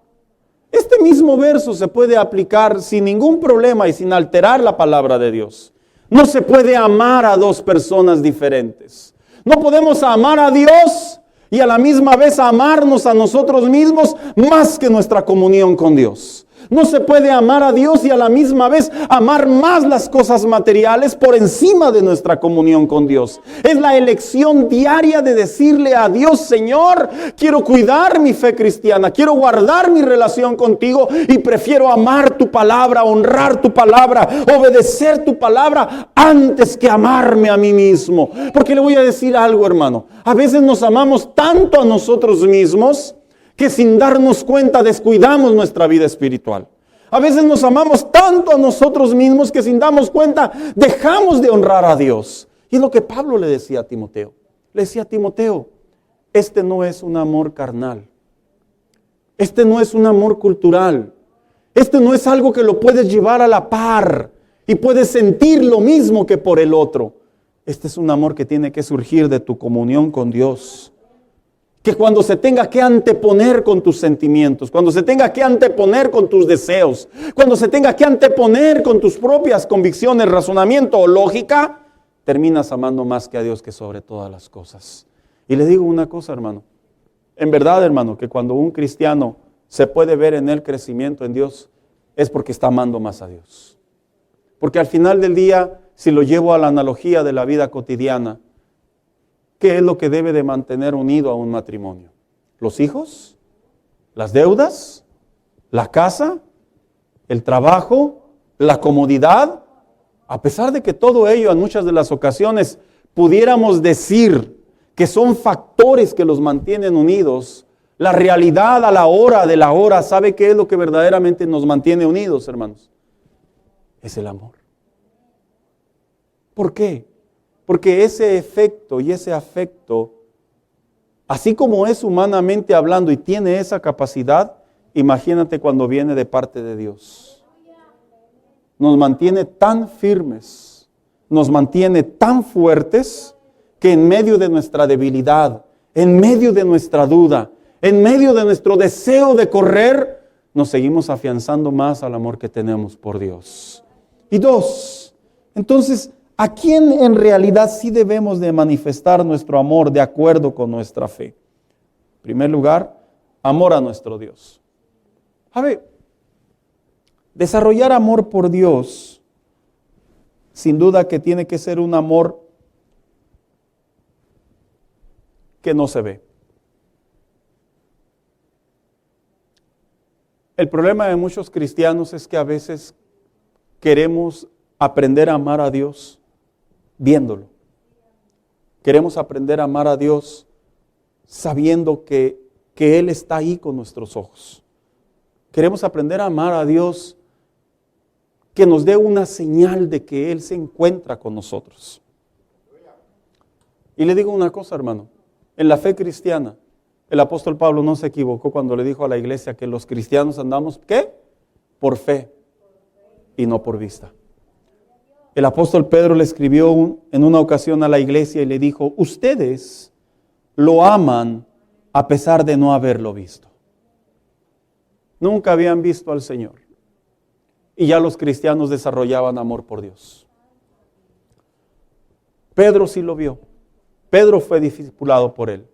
Este mismo verso se puede aplicar sin ningún problema y sin alterar la palabra de Dios. No se puede amar a dos personas diferentes. No podemos amar a Dios y a la misma vez amarnos a nosotros mismos más que nuestra comunión con Dios. No se puede amar a Dios y a la misma vez amar más las cosas materiales por encima de nuestra comunión con Dios. Es la elección diaria de decirle a Dios, Señor, quiero cuidar mi fe cristiana, quiero guardar mi relación contigo y prefiero amar tu palabra, honrar tu palabra, obedecer tu palabra antes que amarme a mí mismo. Porque le voy a decir algo, hermano, a veces nos amamos tanto a nosotros mismos que sin darnos cuenta descuidamos nuestra vida espiritual. A veces nos amamos tanto a nosotros mismos que sin darnos cuenta dejamos de honrar a Dios. Y es lo que Pablo le decía a Timoteo. Le decía a Timoteo, este no es un amor carnal. Este no es un amor cultural. Este no es algo que lo puedes llevar a la par y puedes sentir lo mismo que por el otro. Este es un amor que tiene que surgir de tu comunión con Dios. Que cuando se tenga que anteponer con tus sentimientos, cuando se tenga que anteponer con tus deseos, cuando se tenga que anteponer con tus propias convicciones, razonamiento o lógica, terminas amando más que a Dios que sobre todas las cosas. Y le digo una cosa, hermano. En verdad, hermano, que cuando un cristiano se puede ver en el crecimiento en Dios, es porque está amando más a Dios. Porque al final del día, si lo llevo a la analogía de la vida cotidiana, ¿qué es lo que debe de mantener unido a un matrimonio? ¿Los hijos? ¿Las deudas? ¿La casa? ¿El trabajo? ¿La comodidad? A pesar de que todo ello en muchas de las ocasiones pudiéramos decir que son factores que los mantienen unidos, la realidad a la hora de la hora, ¿sabe qué es lo que verdaderamente nos mantiene unidos, hermanos? Es el amor. ¿Por qué? Porque ese efecto y ese afecto, así como es humanamente hablando y tiene esa capacidad, imagínate cuando viene de parte de Dios. Nos mantiene tan firmes, nos mantiene tan fuertes, que en medio de nuestra debilidad, en medio de nuestra duda, en medio de nuestro deseo de correr, nos seguimos afianzando más al amor que tenemos por Dios. Y 2, entonces, ¿a quién en realidad sí debemos de manifestar nuestro amor de acuerdo con nuestra fe? En primer lugar, amor a nuestro Dios. A ver, desarrollar amor por Dios, sin duda que tiene que ser un amor que no se ve. El problema de muchos cristianos es que a veces queremos aprender a amar a Dios viéndolo. Queremos aprender a amar a Dios sabiendo que Él está ahí con nuestros ojos. Queremos aprender a amar a Dios que nos dé una señal de que Él se encuentra con nosotros. Y le digo una cosa, hermano, en la fe cristiana, el apóstol Pablo no se equivocó cuando le dijo a la iglesia que los cristianos andamos, ¿qué? Por fe y no por vista. El apóstol Pedro le escribió en una ocasión a la iglesia y le dijo, ustedes lo aman a pesar de no haberlo visto. Nunca habían visto al Señor. Y ya los cristianos desarrollaban amor por Dios. Pedro sí lo vio. Pedro fue discipulado por él.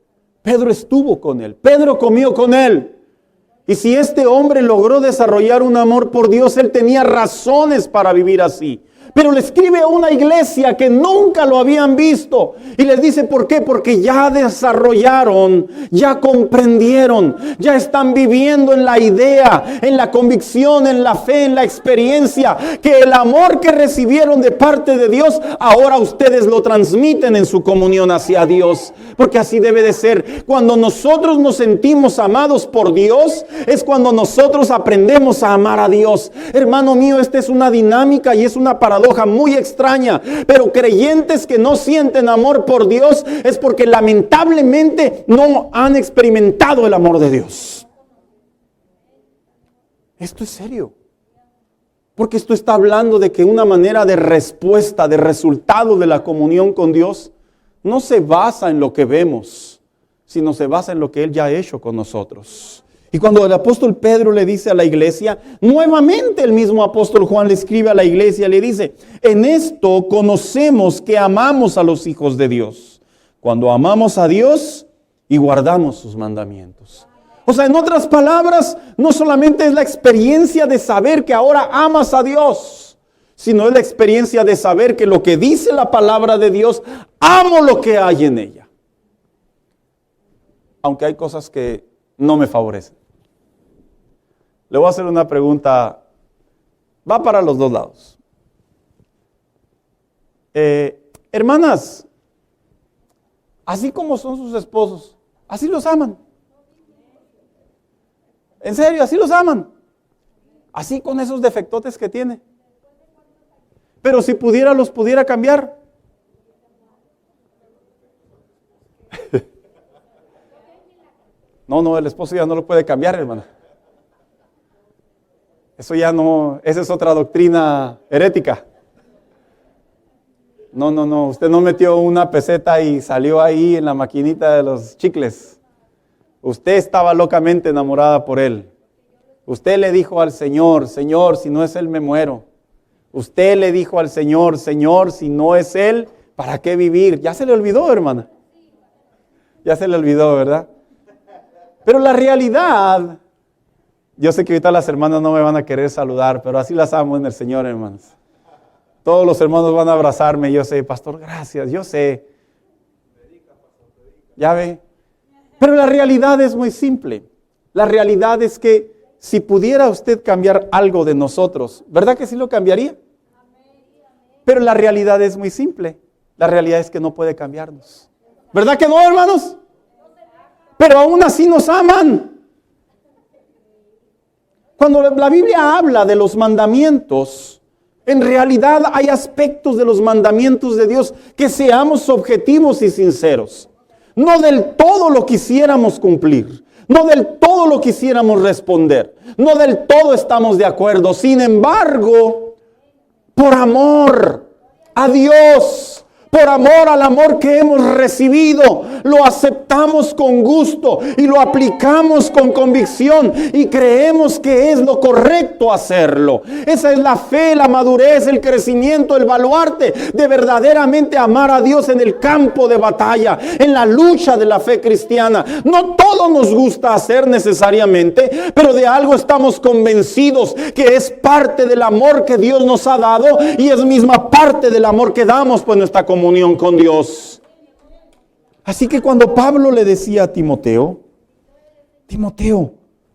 Pedro estuvo con él. Pedro comió con él. Y si este hombre logró desarrollar un amor por Dios, él tenía razones para vivir así. Pero le escribe a una iglesia que nunca lo habían visto. Y les dice, ¿por qué? Porque ya desarrollaron, ya comprendieron, ya están viviendo en la idea, en la convicción, en la fe, en la experiencia, que el amor que recibieron de parte de Dios, ahora ustedes lo transmiten en su comunión hacia Dios. Porque así debe de ser. Cuando nosotros nos sentimos amados por Dios, es cuando nosotros aprendemos a amar a Dios. Hermano mío, esta es una dinámica y es una paradoja muy extraña, pero creyentes que no sienten amor por Dios es porque lamentablemente no han experimentado el amor de Dios. Esto es serio, porque esto está hablando de que una manera de respuesta, de resultado de la comunión con Dios, no se basa en lo que vemos, sino se basa en lo que Él ya ha hecho con nosotros. Y cuando el apóstol Pedro le dice a la iglesia, nuevamente el mismo apóstol Juan le escribe a la iglesia, le dice, en esto conocemos que amamos a los hijos de Dios, cuando amamos a Dios y guardamos sus mandamientos. O sea, en otras palabras, no solamente es la experiencia de saber que ahora amas a Dios, sino es la experiencia de saber que lo que dice la palabra de Dios, amo lo que hay en ella. Aunque hay cosas que no me favorecen. Le voy a hacer una pregunta, va para los dos lados. Hermanas, así como son sus esposos, así los aman. En serio, así los aman. Así con esos defectotes que tiene. Pero si pudiera, los pudiera cambiar. No, el esposo ya no lo puede cambiar, hermana. Eso ya no, esa es otra doctrina herética. No, usted no metió una peseta y salió ahí en la maquinita de los chicles. Usted estaba locamente enamorada por él. Usted le dijo al Señor, Señor, si no es Él me muero. Usted le dijo al Señor, Señor, si no es Él, ¿para qué vivir? Ya se le olvidó, hermana. Ya se le olvidó, ¿verdad? Pero la realidad, yo sé que ahorita las hermanas no me van a querer saludar, pero así las amo en el Señor, hermanos. Todos los hermanos van a abrazarme, yo sé, pastor, gracias, yo sé. Ya ve. Pero la realidad es muy simple. La realidad es que si pudiera usted cambiar algo de nosotros, ¿verdad que sí lo cambiaría? Pero la realidad es muy simple. La realidad es que no puede cambiarnos. ¿Verdad que no, hermanos? Pero aún así nos aman. Cuando la Biblia habla de los mandamientos, en realidad hay aspectos de los mandamientos de Dios que seamos objetivos y sinceros. No del todo lo quisiéramos cumplir, no del todo lo quisiéramos responder, no del todo estamos de acuerdo. Sin embargo, por amor a Dios, por amor al amor que hemos recibido, lo aceptamos con gusto y lo aplicamos con convicción y creemos que es lo correcto hacerlo. Esa es la fe, la madurez, el crecimiento, el baluarte de verdaderamente amar a Dios en el campo de batalla, en la lucha de la fe cristiana. No todo nos gusta hacer necesariamente, pero de algo estamos convencidos que es parte del amor que Dios nos ha dado y es misma parte del amor que damos por nuestra comunión con Dios. Así que cuando Pablo le decía a Timoteo,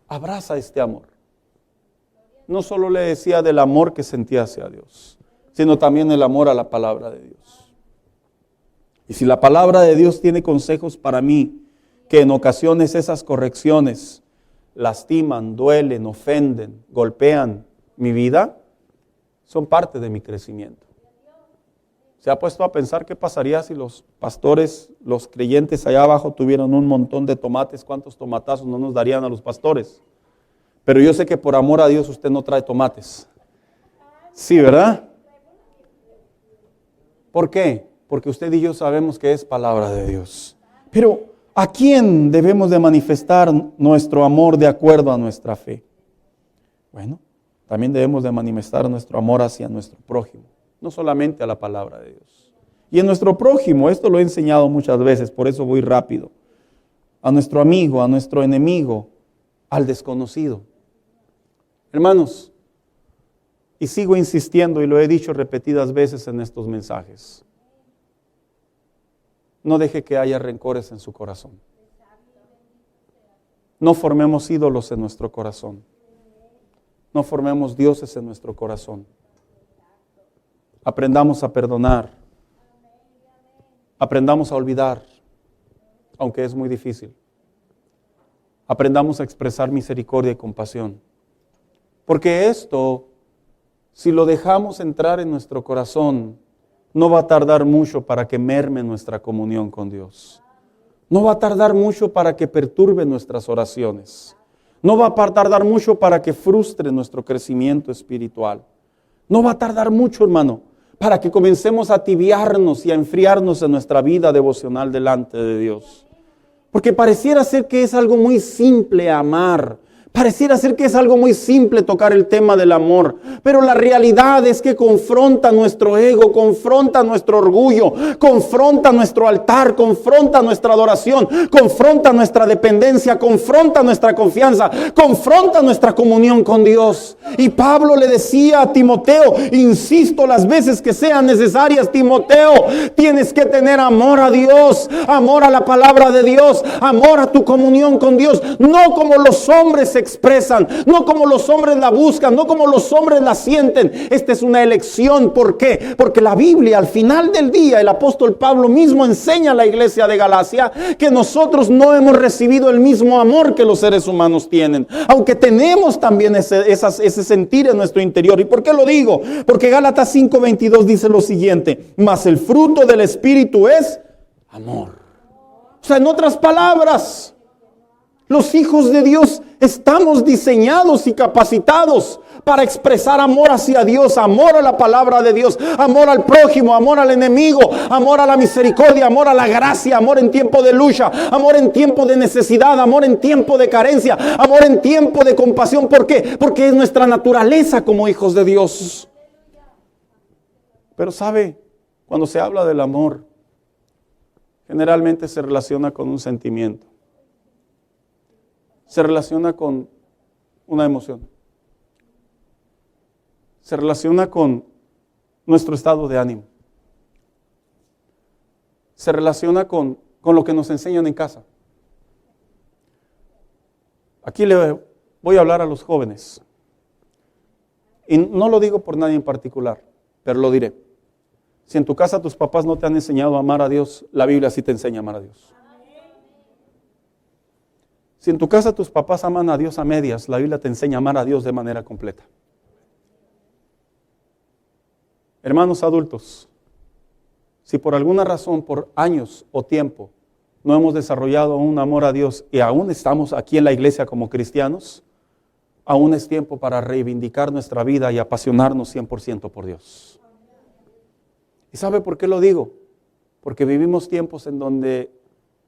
abraza este amor. No solo le decía del amor que sentía hacia Dios, sino también el amor a la palabra de Dios. Y si la palabra de Dios tiene consejos para mí, que en ocasiones esas correcciones lastiman, duelen, ofenden, golpean mi vida, son parte de mi crecimiento. ¿Se ha puesto a pensar qué pasaría si los pastores, los creyentes allá abajo tuvieran un montón de tomates? ¿Cuántos tomatazos no nos darían a los pastores? Pero yo sé que por amor a Dios usted no trae tomates. Sí, ¿verdad? ¿Por qué? Porque usted y yo sabemos que es palabra de Dios. Pero ¿a quién debemos de manifestar nuestro amor de acuerdo a nuestra fe? Bueno, también debemos de manifestar nuestro amor hacia nuestro prójimo. No solamente a la palabra de Dios. Y en nuestro prójimo, esto lo he enseñado muchas veces, por eso voy rápido. A nuestro amigo, a nuestro enemigo, al desconocido. Hermanos, Y sigo insistiendo y lo he dicho repetidas veces en estos mensajes. No deje que haya rencores en su corazón. No formemos ídolos en nuestro corazón. No formemos dioses en nuestro corazón. Aprendamos a perdonar. Aprendamos a olvidar, aunque es muy difícil. Aprendamos a expresar misericordia y compasión. Porque esto, si lo dejamos entrar en nuestro corazón, no va a tardar mucho para que merme nuestra comunión con Dios. No va a tardar mucho para que perturbe nuestras oraciones. No va a tardar mucho para que frustre nuestro crecimiento espiritual. No va a tardar mucho, hermano, para que comencemos a tibiarnos y a enfriarnos en nuestra vida devocional delante de Dios. Porque pareciera ser que es algo muy simple amar. Pareciera ser que es algo muy simple tocar el tema del amor, pero la realidad es que confronta nuestro ego, confronta nuestro orgullo, confronta nuestro altar, confronta nuestra adoración, confronta nuestra dependencia, confronta nuestra confianza, confronta nuestra comunión con Dios. Y Pablo le decía a Timoteo, insisto las veces que sean necesarias, Timoteo, tienes que tener amor a Dios, amor a la palabra de Dios, amor a tu comunión con Dios, no como los hombres se expresan, no como los hombres la buscan, no como los hombres la sienten. Esta es una elección. ¿Por qué? Porque la Biblia, al final del día, el apóstol Pablo mismo enseña a la iglesia de Galacia que nosotros no hemos recibido el mismo amor que los seres humanos tienen, aunque tenemos también ese sentir en nuestro interior. ¿Y por qué lo digo? Porque Gálatas 5:22 dice lo siguiente: mas el fruto del Espíritu es amor. O sea, en otras palabras, los hijos de Dios estamos diseñados y capacitados para expresar amor hacia Dios, amor a la palabra de Dios, amor al prójimo, amor al enemigo, amor a la misericordia, amor a la gracia, amor en tiempo de lucha, amor en tiempo de necesidad, amor en tiempo de carencia, amor en tiempo de compasión. ¿Por qué? Porque es nuestra naturaleza como hijos de Dios. Pero sabe, cuando se habla del amor, generalmente se relaciona con un sentimiento. Se relaciona con una emoción. Se relaciona con nuestro estado de ánimo. Se relaciona con lo que nos enseñan en casa. Aquí le voy a hablar a los jóvenes. Y no lo digo por nadie en particular, pero lo diré. Si en tu casa tus papás no te han enseñado a amar a Dios, la Biblia sí te enseña a amar a Dios. Si en tu casa tus papás aman a Dios a medias, la Biblia te enseña a amar a Dios de manera completa. Hermanos adultos, si por alguna razón, por años o tiempo, no hemos desarrollado un amor a Dios y aún estamos aquí en la iglesia como cristianos, aún es tiempo para reivindicar nuestra vida y apasionarnos 100% por Dios. ¿Y sabe por qué lo digo? Porque vivimos tiempos en donde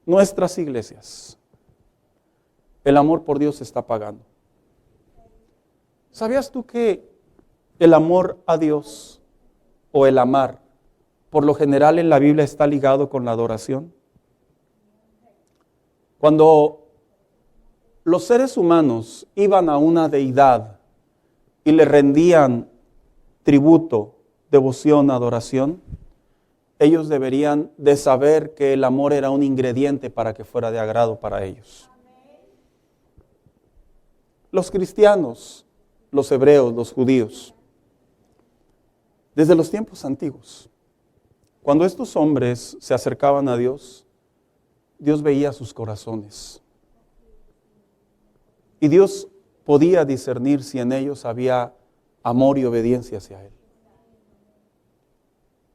nuestras iglesias, el amor por Dios se está apagando. ¿Sabías tú que el amor a Dios o el amar, por lo general en la Biblia está ligado con la adoración? Cuando los seres humanos iban a una deidad y le rendían tributo, devoción, adoración, ellos deberían de saber que el amor era un ingrediente para que fuera de agrado para ellos. Los cristianos, los hebreos, los judíos, desde los tiempos antiguos, cuando estos hombres se acercaban a Dios, Dios veía sus corazones. Y Dios podía discernir si en ellos había amor y obediencia hacia Él.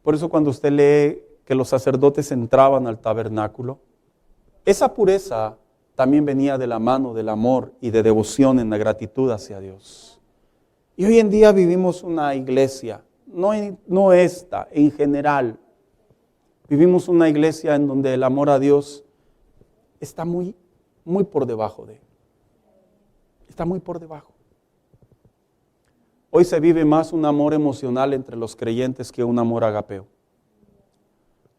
Por eso cuando usted lee que los sacerdotes entraban al tabernáculo, esa pureza también venía de la mano del amor y de devoción en la gratitud hacia Dios. Y hoy en día vivimos una iglesia, no esta, en general. Vivimos una iglesia en donde el amor a Dios está muy por debajo de Él. Está muy por debajo. Hoy se vive más un amor emocional entre los creyentes que un amor agapeo.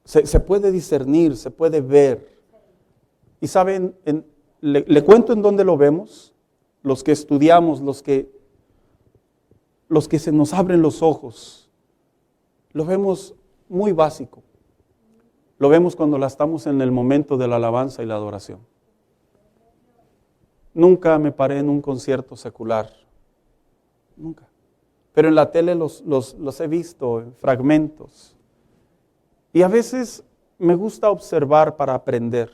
Se puede discernir, se puede ver. Y saben, le cuento en dónde lo vemos, los que estudiamos, los que los que se nos abren los ojos, lo vemos muy básico. Lo vemos cuando estamos en el momento de la alabanza y la adoración. Nunca me paré en un concierto secular. Nunca. Pero en la tele los he visto en fragmentos. Y a veces me gusta observar para aprender.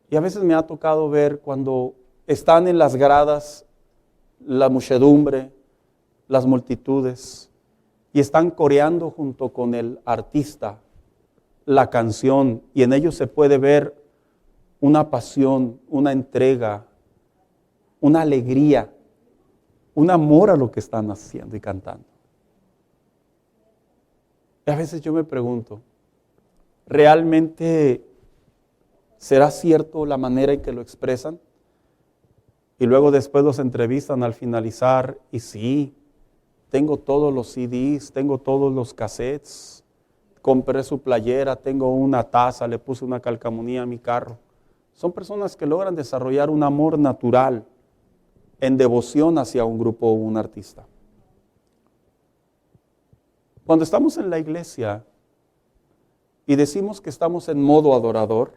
Y a veces me ha tocado ver cuando están en las gradas la muchedumbre, las multitudes, y están coreando junto con el artista la canción, y en ellos se puede ver una pasión, una entrega, una alegría, un amor a lo que están haciendo y cantando. Y a veces yo me pregunto, ¿realmente será cierto la manera en que lo expresan? Y luego después los entrevistan al finalizar, y sí, tengo todos los CDs, tengo todos los cassettes, compré su playera, tengo una taza, le puse una calcamonía a mi carro. Son personas que logran desarrollar un amor natural en devoción hacia un grupo o un artista. Cuando estamos en la iglesia y decimos que estamos en modo adorador,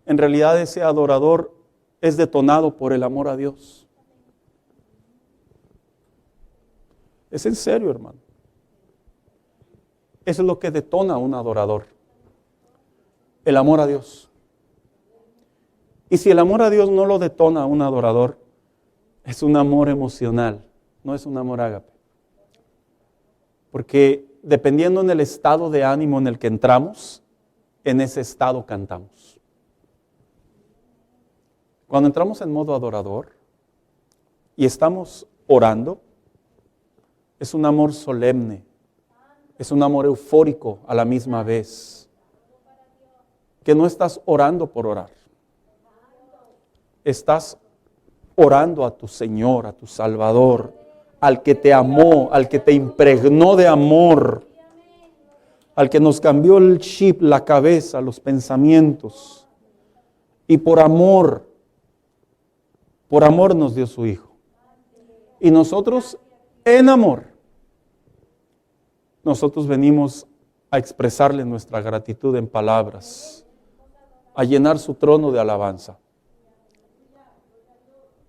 en realidad ese adorador es detonado por el amor a Dios. Es en serio, hermano. Eso es lo que detona a un adorador. El amor a Dios. Y si el amor a Dios no lo detona a un adorador, es un amor emocional, no es un amor ágape. Porque dependiendo en el estado de ánimo en el que entramos, en ese estado cantamos. Cuando entramos en modo adorador y estamos orando, es un amor solemne, es un amor eufórico a la misma vez, que no estás orando por orar. Estás orando a tu Señor, a tu Salvador, al que te amó, al que te impregnó de amor, al que nos cambió el chip, la cabeza, los pensamientos. Y por amor nos dio su Hijo. Y nosotros, en amor, nosotros venimos a expresarle nuestra gratitud en palabras, a llenar su trono de alabanza.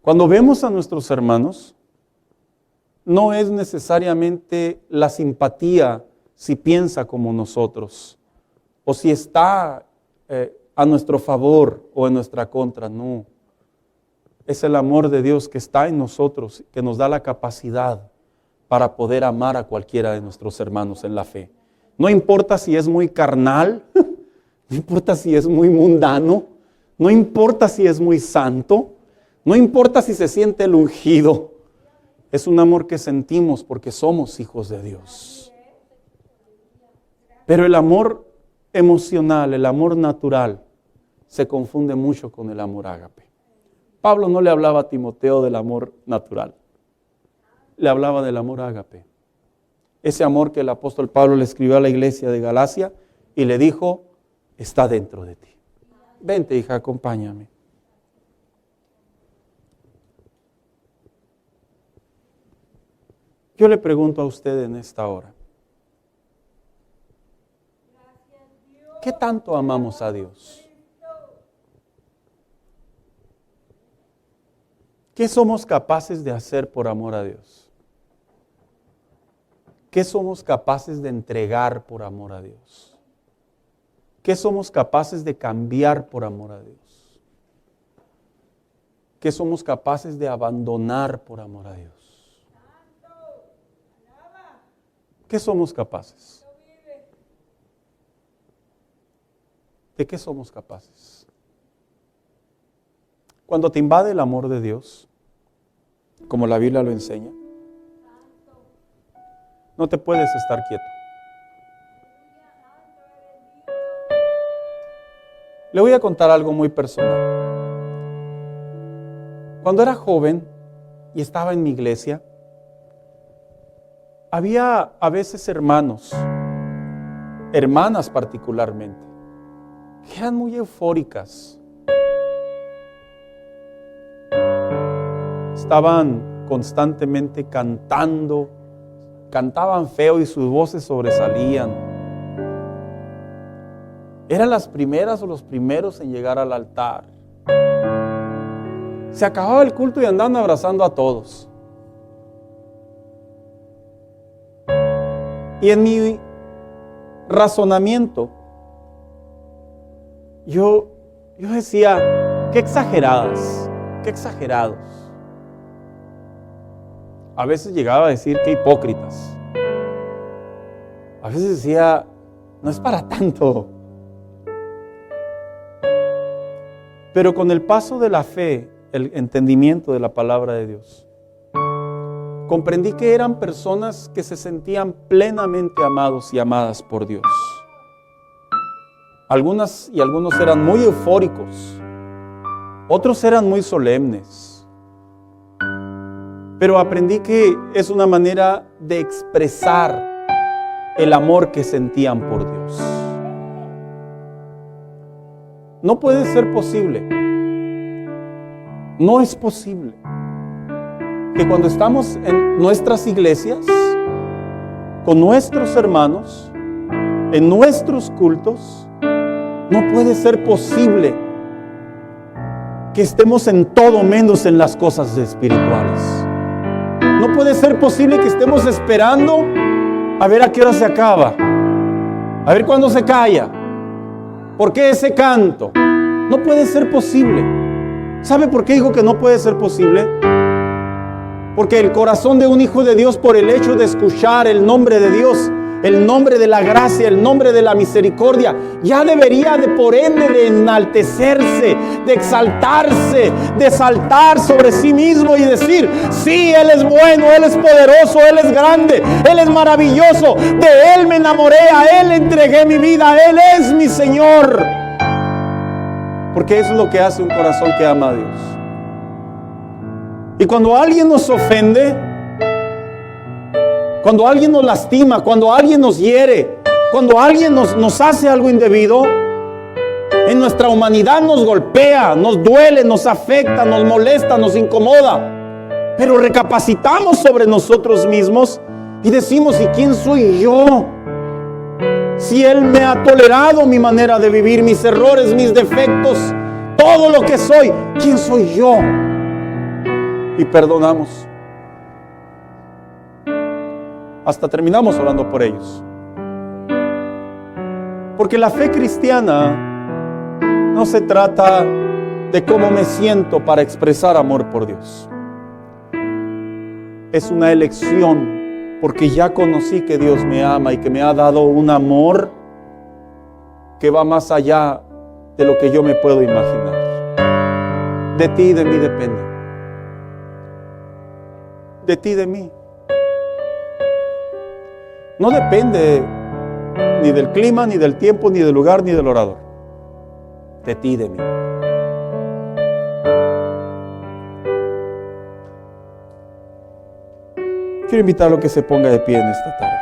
Cuando vemos a nuestros hermanos, no es necesariamente la simpatía si piensa como nosotros, o si está a nuestro favor o en nuestra contra, no. Es el amor de Dios que está en nosotros, que nos da la capacidad para poder amar a cualquiera de nuestros hermanos en la fe. No importa si es muy carnal, no importa si es muy mundano, no importa si es muy santo, no importa si se siente el ungido. Es un amor que sentimos porque somos hijos de Dios. Pero el amor emocional, el amor natural, se confunde mucho con el amor ágape. Pablo no le hablaba a Timoteo del amor natural, le hablaba del amor ágape. Ese amor que el apóstol Pablo le escribió a la iglesia de Galacia y le dijo, está dentro de ti. Vente, hija, acompáñame. Yo le pregunto a usted en esta hora, ¿qué tanto amamos a Dios? ¿Qué somos capaces de hacer por amor a Dios? ¿Qué somos capaces de entregar por amor a Dios? ¿Qué somos capaces de cambiar por amor a Dios? ¿Qué somos capaces de abandonar por amor a Dios? ¿Qué somos capaces? ¿De qué somos capaces? Cuando te invade el amor de Dios, como la Biblia lo enseña, no te puedes estar quieto. Le voy a contar algo muy personal. Cuando era joven y estaba en mi iglesia, había a veces hermanos, hermanas particularmente, que eran muy eufóricas. Estaban constantemente cantando. Cantaban feo y sus voces sobresalían. Eran las primeras o los primeros en llegar al altar. Se acababa el culto y andaban abrazando a todos. Y en mi razonamiento, yo decía, qué exageradas, qué exagerados. A veces llegaba a decir, qué hipócritas. A veces decía, no es para tanto. Pero con el paso de la fe, el entendimiento de la palabra de Dios, comprendí que eran personas que se sentían plenamente amados y amadas por Dios. Algunas y algunos eran muy eufóricos, otros eran muy solemnes. Pero aprendí que es una manera de expresar el amor que sentían por Dios. No puede ser posible, no es posible que cuando estamos en nuestras iglesias, con nuestros hermanos, en nuestros cultos, no puede ser posible que estemos en todo menos en las cosas espirituales. No puede ser posible que estemos esperando a ver a qué hora se acaba, a ver cuándo se calla, por qué ese canto. No puede ser posible. ¿Sabe por qué digo que no puede ser posible? Porque el corazón de un hijo de Dios, por el hecho de escuchar el nombre de Dios, el nombre de la gracia, el nombre de la misericordia, ya debería de por ende de enaltecerse, de exaltarse, de saltar sobre sí mismo y decir, sí, Él es bueno, Él es poderoso, Él es grande, Él es maravilloso, de Él me enamoré, a Él entregué mi vida, Él es mi Señor. Porque eso es lo que hace un corazón que ama a Dios. Y cuando alguien nos ofende, cuando alguien nos lastima, cuando alguien nos hiere, cuando alguien nos hace algo indebido, en nuestra humanidad nos golpea, nos duele, nos afecta, nos molesta, nos incomoda. Pero recapacitamos sobre nosotros mismos y decimos, ¿y quién soy yo? Si Él me ha tolerado mi manera de vivir, mis errores, mis defectos, todo lo que soy, ¿quién soy yo? Y perdonamos. Hasta terminamos orando por ellos. Porque la fe cristiana no se trata de cómo me siento para expresar amor por Dios. Es una elección, porque ya conocí que Dios me ama y que me ha dado un amor que va más allá de lo que yo me puedo imaginar. De ti y de mí depende. De ti y de mí. No depende ni del clima, ni del tiempo, ni del lugar, ni del orador. De ti y de mí. Quiero invitarlo a que se ponga de pie en esta tarde.